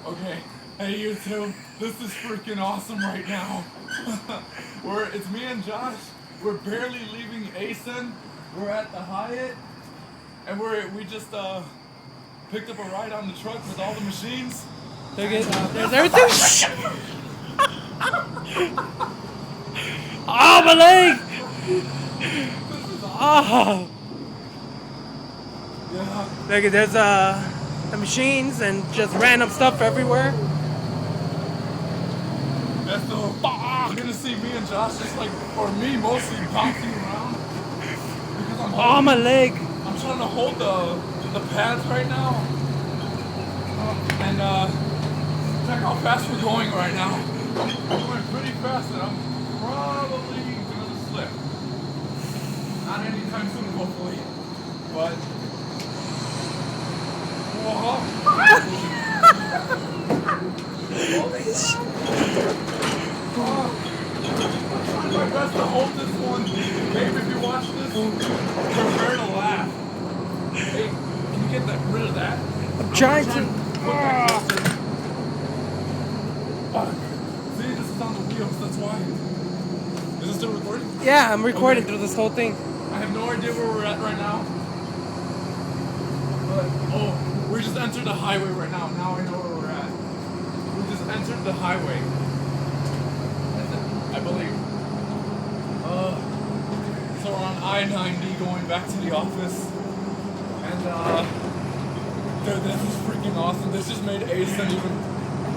Okay, hey YouTube, this is freaking awesome right now. It's me and Josh. We're barely leaving Acen. We're at the Hyatt, and we just picked up a ride on the truck with all the machines. Look at there's everything. Oh, my leg! Oh. Yeah. Look at there's the machines and just random stuff everywhere. That's the you're gonna see me and Josh just like, or me mostly bouncing around because Oh, my leg! I'm trying to hold the pads right now, and check how fast we're going right now. We're going pretty fast, and I'm probably gonna slip. Not anytime soon, hopefully, but. Whoa. Holy shit. I'm trying my best to hold this one. Babe, if you watch this, prepare to laugh. Hey, can you get rid of that? I'm trying to. See, this is on the wheels, that's why. Is this still recording? Yeah, I'm recording Okay. through this whole thing. I have no idea where we're at right now. But, we just entered the highway right now. Now I know where we're at. We just entered the highway. I believe. So we're on I-90 going back to the office. And, dude, this is freaking awesome. This just made Acen even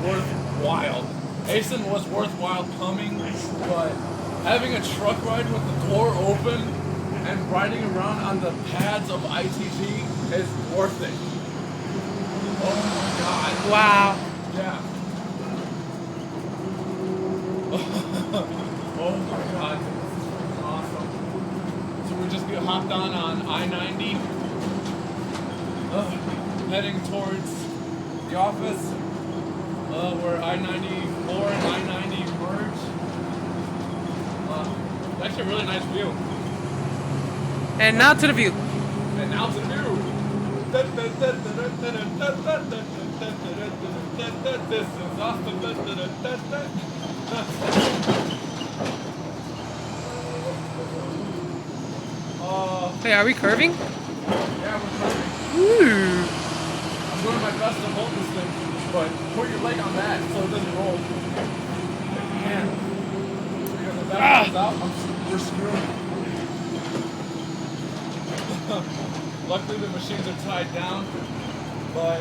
worthwhile. Acen was worthwhile coming, but having a truck ride with the door open and riding around on the pads of ITG is worth it. Oh my god. Wow. Yeah. Oh my god. This is freaking awesome. So we just get hopped on I-90. Heading towards the office. Where I-94 and I-90 merge. Actually a really nice view. And now to the view. And now to the view. This is awesome. Hey, are we curving? Yeah, we're curving. Ooh. I'm doing my best to hold this thing, but put your leg on that so it doesn't roll. If you can. Because if that comes out, we're screwed. Luckily the machines are tied down, but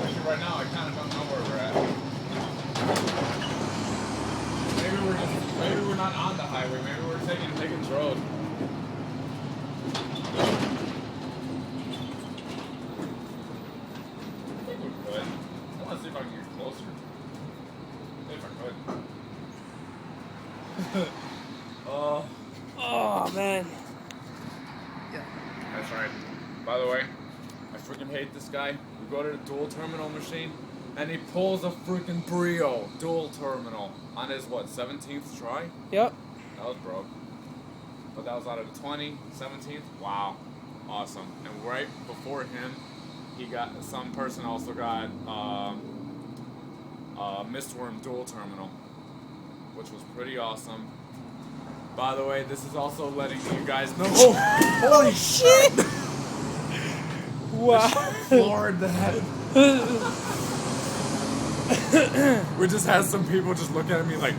actually right now I kind of don't know where we're at. Maybe we're not on the highway. Maybe we're taking Higgins Road. I think we could. I want to see if I can get closer. If I could. Oh, man. Yeah. That's right. By the way, I freaking hate this guy. We go to the dual terminal machine, and he pulls a freaking Brio dual terminal on his, 17th try? Yep. That was broke. But that was out of the 17th? Wow. Awesome. And right before him, some person also got Mistworm dual terminal, which was pretty awesome. By the way, this is also letting you guys know. Oh, holy shit! Wow. Floored the head. We just had some people just looking at me like,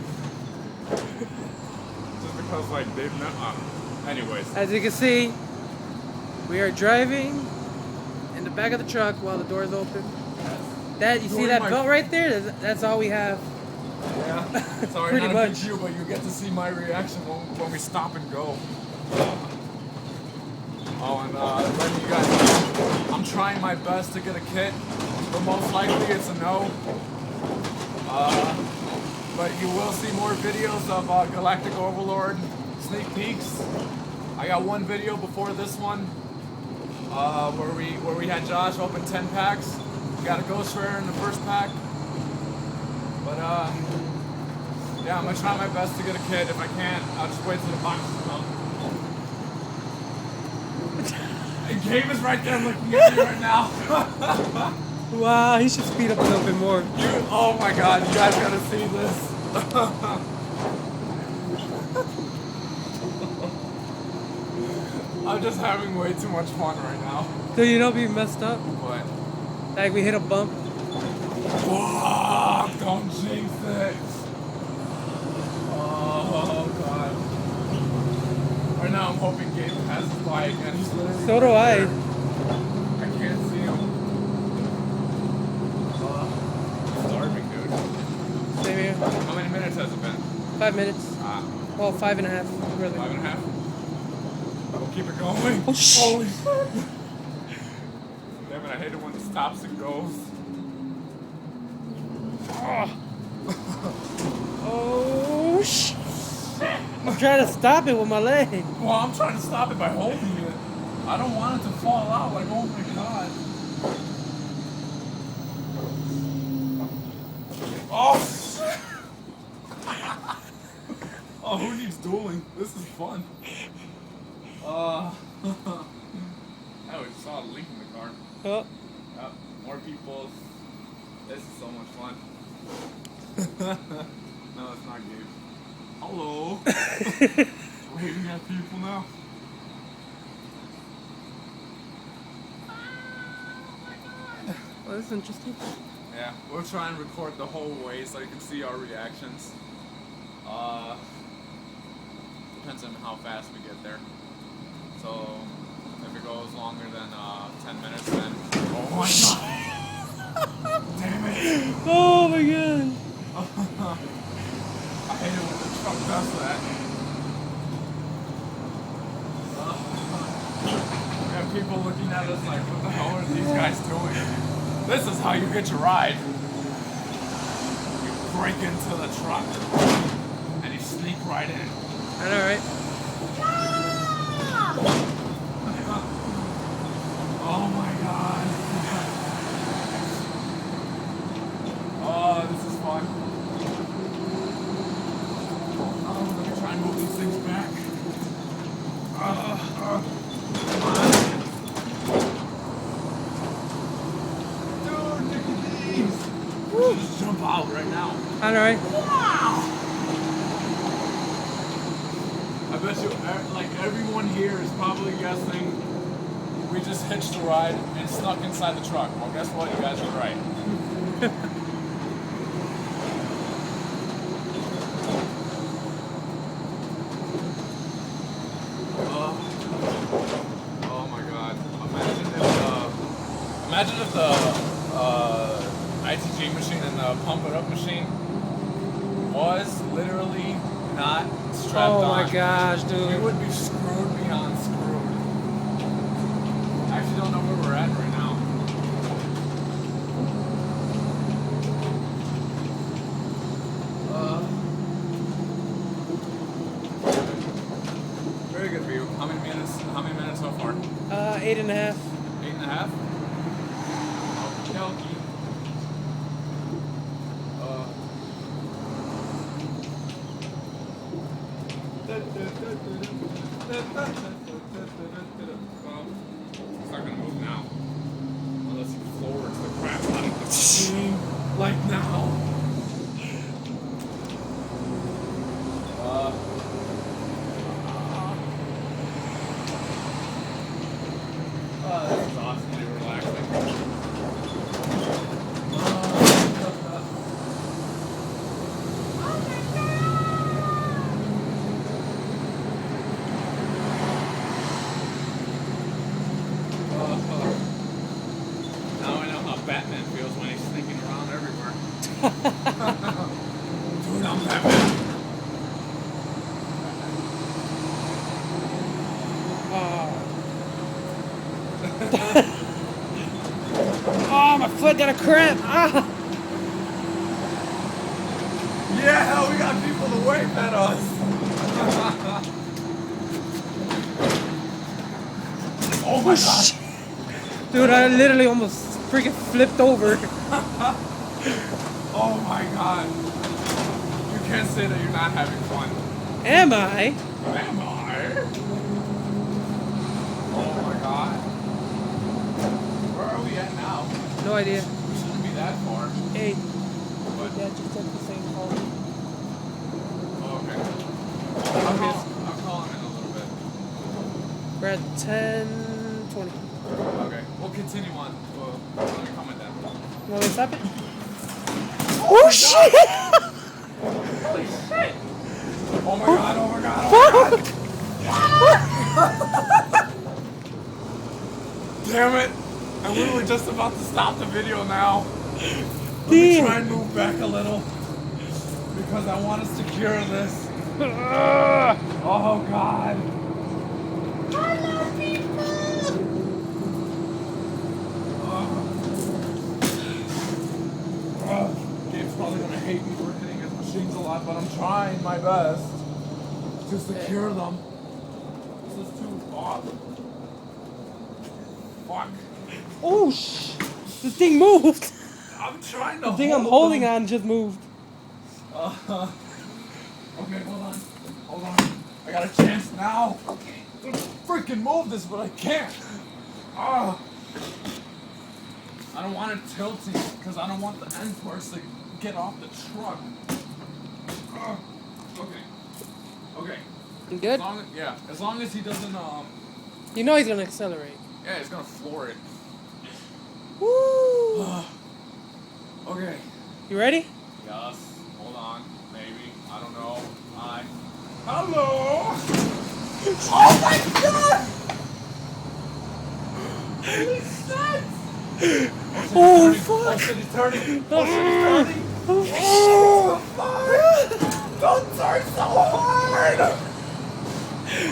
just because like they've not. Anyways. As you can see, we are driving in the back of the truck while the door is open. That you see that belt right there? That's all we have. Yeah. Sorry, Pretty not much. a big deal, but you get to see my reaction when we stop and go. Oh, and letting you guys know, I'm trying my best to get a kit, but most likely it's a no. But you will see more videos of Galactic Overlord sneak peeks. I got one video before this one where we had Josh open 10 packs. Got a Ghost Rare in the first pack. But yeah, I'm gonna try my best to get a kit. If I can't, I'll just wait till the box is done. Gabe is right there looking at me right now. Wow, he should speed up a little bit more. Oh my god, you guys gotta see this. I'm just having way too much fun right now. Dude, you know we messed up? What? Like we hit a bump. Fuck, don't jinx it. Oh god. Right now I'm hoping Gabe passes by again. He's literally So do right I. there. I can't see him. I'm starving, dude. Same here. How many minutes has it been? 5 minutes. Well, 5.5, really. 5.5? We'll keep it going. Oh, shit. Holy shit. Damn it, I hate it when it stops and goes. Oh, shit. I'm trying to stop it with my leg. Well, I'm trying to stop it by holding it. I don't want it to fall out. Like, oh my god. Oh, shit. Oh, who needs dueling? This is fun. Oh, we saw a leak in the car. Oh. More people. This is so much fun. No, it's not Gabe. Hello. Waving at people now. Well, this is interesting. Yeah, we'll try and record the whole way so you can see our reactions. Depends on how fast we get there. So, if it goes longer than 10 minutes, then... Oh my god! Damn it! Oh my god! I hate it when the truck does that. We have people looking at us like, what the hell are these guys doing? This is how you get your ride. You break into the truck and you sneak right in. I know, right? Oh my god. Oh, this is fun. Oh, let me try and move these things back. Come on. Dude, look at these. Woo. Just jump out right now. I know, right? Wow. I bet you, like, everyone here is probably guessing we just hitched a ride and snuck inside the truck. Well, guess what? You guys are right. Oh my god. Imagine if the ITG machine and the Pump It Up machine was literally not strapped on. Oh my gosh, We dude. would be screwed beyond screwed. I actually don't know where we're at right now. Very good view. How many minutes so far? 8.5. 8.5? Okay. It's not gonna move now. Unless you forwards the crap out of the machine. Like now. This is awesomely relaxing. Now I know how Batman feels when he's sneaking around everywhere. Dude, I'm Batman. Oh, my foot got a cramp. Ah. Yeah, hell, we got people to wave at us. Oh my god. Dude, I literally almost freaking flipped over. Oh my god. You can't say that you're not having fun. Am I? Am I? Oh my god. No idea. It shouldn't be that far. 8. But, Yeah, just at the same call. oh, okay. I'll call him in a little bit. We're at 10:20. Okay, we'll continue on. We'll comment then. Want me to stop it? Oh shit! Holy shit! Oh my god, oh my god, oh my god! Damn it! I'm literally just about to stop the video now. Let me try and move back a little. Because I want to secure this. Oh god. Hello, people! Gabe's probably gonna hate me for hitting his machines a lot, but I'm trying my best to secure them. This is too off. Fuck. Oh the thing moved. I'm trying to The thing I'm holding on just moved. Okay, hold on. Hold on. I got a chance now. Okay. I'm gonna freaking move this, but I can't. I don't want it tilting because I don't want the end parts to get off the truck. Okay. Okay. You good? As long as he doesn't You know he's gonna accelerate. yeah, he's gonna floor it. Woo! Okay. You ready? Yes. Hold on. Maybe. I don't know. Hello. Oh my god! Holy shit! Oh, fuck! Oh shit, he's turning! Oh shit, he's turning! Oh, Oh, don't turn so hard!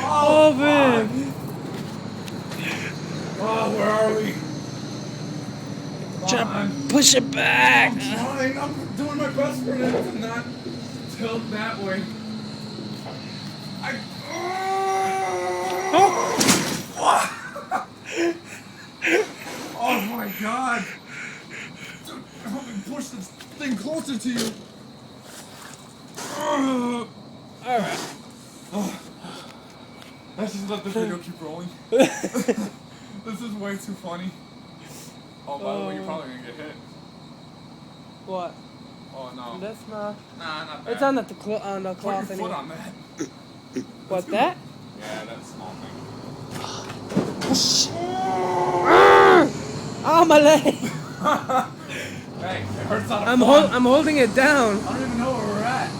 oh man! Oh, where are we? Come on. Push it back! I'm trying. I'm doing my best for it to not tilt that way. Oh my god! Dude, help me push this thing closer to you. Alright. Let's just let the video keep rolling. This is way too funny. Oh, by the way, you're probably gonna get hit. What? Oh no. That's not. Nah, not bad. It's on the Put cloth your anyway. foot on that. What, that? Yeah, that small thing. Oh, my leg! Hey, it hurts on a I'm holding it down. I don't even know where we're at.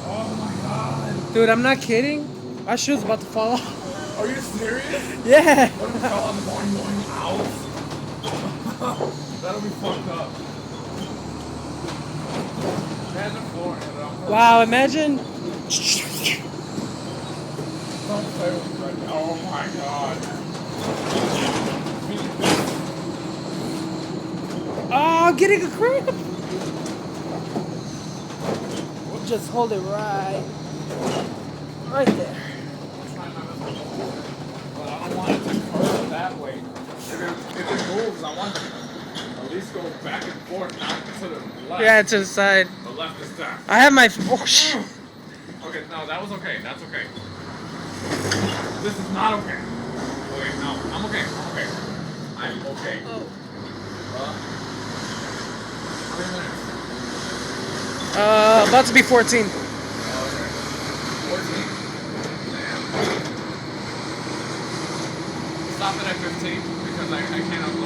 Oh my god. Dude, I'm not kidding. My shoe's about to fall off. Are you serious? Yeah! What if it fell on the going out? That'll be fucked up. Imagine flooring it up. Wow, imagine. Don't play with me right now. Oh my god. Oh, getting a cramp! Just hold it right there. But I don't want it to curve that way. If it moves, I want it to at least go back and forth, not to the left. Yeah, to the side. The left is down. I have my. Oh, shit. Okay, no, that was okay. That's okay. This is not okay. Okay, no, I'm okay. I'm okay. I'm okay. Oh. How many minutes? About to be 14. 14. Damn. Stop it at 15 because I can't upload.